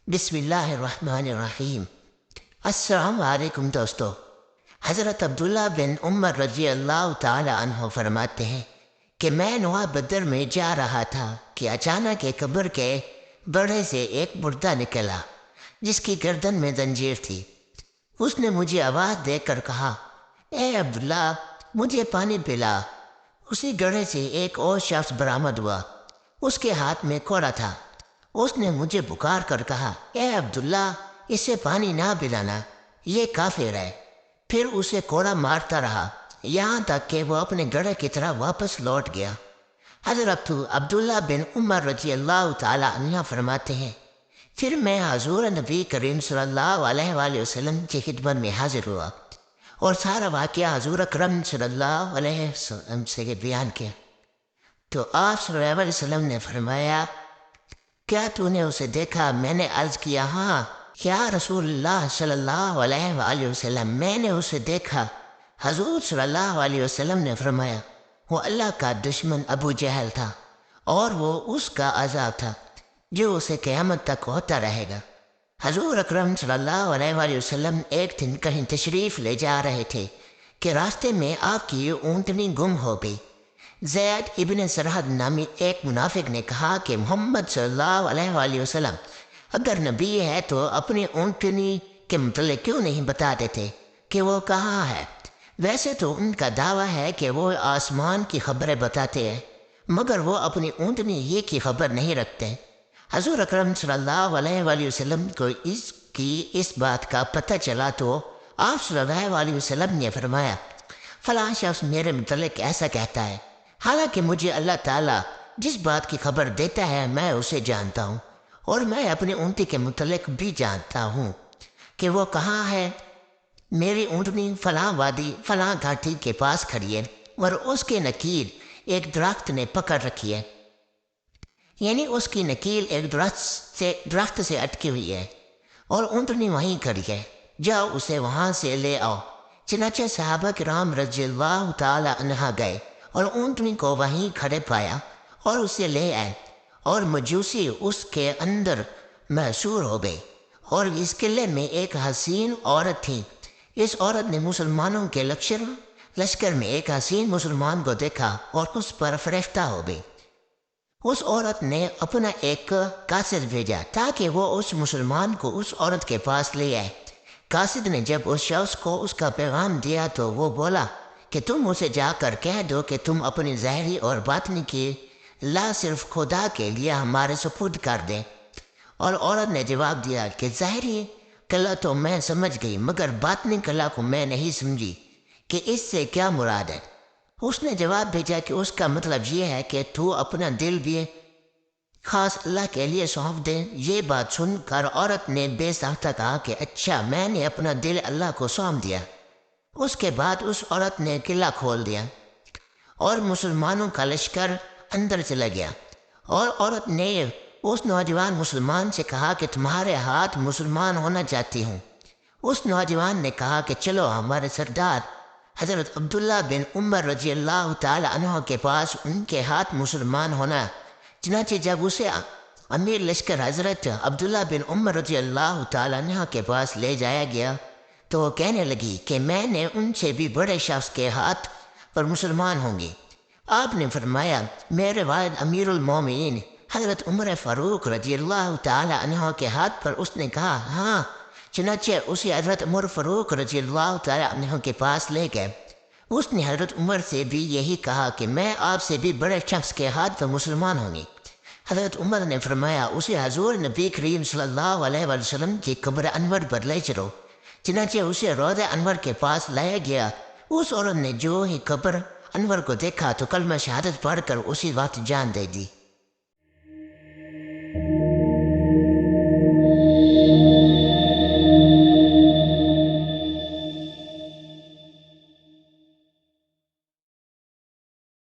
بسم اللہ الرحمن الرحیم۔ السلام علیکم دوستو۔ حضرت عبداللہ بن عمر رضی اللہ تعالی عنہ فرماتے ہیں کہ میں نوا بدر میں جا رہا تھا کہ اچانک ایک قبر کے بڑے سے ایک مردہ نکلا جس کی گردن میں زنجیر تھی۔ اس نے مجھے آواز دے کر کہا، اے عبداللہ مجھے پانی پلا۔ اسی گڑھے سے ایک اور شخص برآمد ہوا، اس کے ہاتھ میں کوڑا تھا۔ اس نے مجھے پکار کر کہا، اے عبداللہ اسے پانی نہ پلانا، یہ کافر ہے۔ پھر اسے کوڑا مارتا رہا یہاں تک کہ وہ اپنے گڑھے کی طرح واپس لوٹ گیا۔ حضرت عبداللہ بن عمر رضی اللہ تعالی عنہ فرماتے ہیں، پھر میں حضور نبی کریم صلی اللہ علیہ وآلہ وسلم کی خدمت میں حاضر ہوا اور سارا واقعہ حضور اکرم صلی اللہ علیہ وسلم سے بیان کیا تو آپ صلی اللہ علیہ وسلم نے فرمایا، کیا تو نے اسے دیکھا؟ میں نے عرض کیا، ہاں یا رسول اللہ صلی اللہ علیہ وآلہ وسلم، میں نے اسے دیکھا۔ حضور صلی اللہ علیہ وسلم نے فرمایا، وہ اللہ کا دشمن ابو جہل تھا اور وہ اس کا عذاب تھا جو اسے قیامت تک ہوتا رہے گا۔ حضور اکرم صلی اللہ علیہ وآلہ وسلم ایک دن کہیں تشریف لے جا رہے تھے کہ راستے میں آپ کی اونٹنی گم ہو گئی۔ زید ابن سرحد نامی ایک منافق نے کہا کہ محمد صلی اللہ علیہ وآلہ وسلم اگر نبی ہے تو اپنی اونٹنی کے متعلق کیوں نہیں بتا دیتے کہ وہ کہاں ہے؟ ویسے تو ان کا دعویٰ ہے کہ وہ آسمان کی خبریں بتاتے ہیں، مگر وہ اپنی اونٹنی ہی کی خبر نہیں رکھتے۔ حضور اکرم صلی اللہ علیہ وآلہ وسلم کو اس بات کا پتہ چلا تو آپ صلی اللہ علیہ وسلم نے فرمایا، فلاں شخص میرے متعلق ایسا کہتا ہے، حالانکہ مجھے اللہ تعالیٰ جس بات کی خبر دیتا ہے میں اسے جانتا ہوں، اور میں اپنی اونٹی کے متعلق بھی جانتا ہوں کہ وہ کہاں ہے۔ میری اونٹنی فلاں وادی فلاں گھاٹی کے پاس کھڑی ہے اور اس کے نکیل ایک درخت نے پکڑ رکھی ہے، یعنی اس کی نکیل ایک درخت سے اٹکی ہوئی ہے اور اونٹنی وہیں کھڑی ہے، جاؤ اسے وہاں سے لے آؤ۔ چنانچہ صحابہ کرام رضی اللہ تعالی عنہ گئے اور اونٹنی کو وہیں کھڑے پایا اور اسے لے آئے، اور مجوسی اس کے اندر محصور ہو گئی۔ اور اس قلعے میں ایک حسین عورت تھی۔ اس عورت نے مسلمانوں کے لشکر میں ایک حسین مسلمان کو دیکھا اور اس پر فریفتہ ہو گئی۔ اس عورت نے اپنا ایک قاصد بھیجا تاکہ وہ اس مسلمان کو اس عورت کے پاس لے آئے۔ قاصد نے جب اس شخص کو اس کا پیغام دیا تو وہ بولا کہ تم اسے جا کر کہہ دو کہ تم اپنی ظاہری اور باطنی کی لا صرف خدا کے لیے ہمارے سپرد کر دیں۔ اور عورت نے جواب دیا کہ ظاہری کلا تو میں سمجھ گئی مگر باطنی کلا کو میں نہیں سمجھی کہ اس سے کیا مراد ہے۔ اس نے جواب بھیجا کہ اس کا مطلب یہ ہے کہ تو اپنا دل بھی خاص اللہ کے لیے سونپ دے۔ یہ بات سن کر عورت نے بے ساختہ کہا کہ اچھا میں نے اپنا دل اللہ کو سونپ دیا۔ اس کے بعد اس عورت نے قلعہ کھول دیا اور مسلمانوں کا لشکر اندر چلا گیا، اور عورت نے اس نوجوان مسلمان سے کہا کہ تمہارے ہاتھ مسلمان ہونا چاہتی ہوں۔ اس نوجوان نے کہا کہ چلو ہمارے سردار حضرت عبداللہ بن عمر رضی اللہ تعالی عنہ کے پاس ان کے ہاتھ مسلمان ہونا۔ چنانچہ جب اسے امیر لشکر حضرت عبداللہ بن عمر رضی اللہ تعالی عنہ کے پاس لے جایا گیا تو وہ کہنے لگی کہ میں نے ان سے بھی بڑے شخص کے ہاتھ پر مسلمان ہوں گی۔ آپ نے فرمایا، میرے والد امیر المومنین حضرت عمر فاروق رضی اللہ تعالی عنہ کے ہاتھ پر۔ اس نے کہا ہاں۔ چنانچہ اسے حضرت عمر فاروق رضی اللہ تعالی عنہ کے پاس لے گئے۔ اس نے حضرت عمر سے بھی یہی کہا کہ میں آپ سے بھی بڑے شخص کے ہاتھ پر مسلمان ہوں گی۔ حضرت عمر نے فرمایا، اسے حضور نبی کریم صلی اللہ علیہ وسلم کی قبر انور پر لے چلو۔ چنانچہ اسے روضہ انور کے پاس لایا گیا۔ اس عورت نے جو ہی قبر انور کو دیکھا تو کلمہ شہادت پڑھ کر اسی وقت جان دے دی۔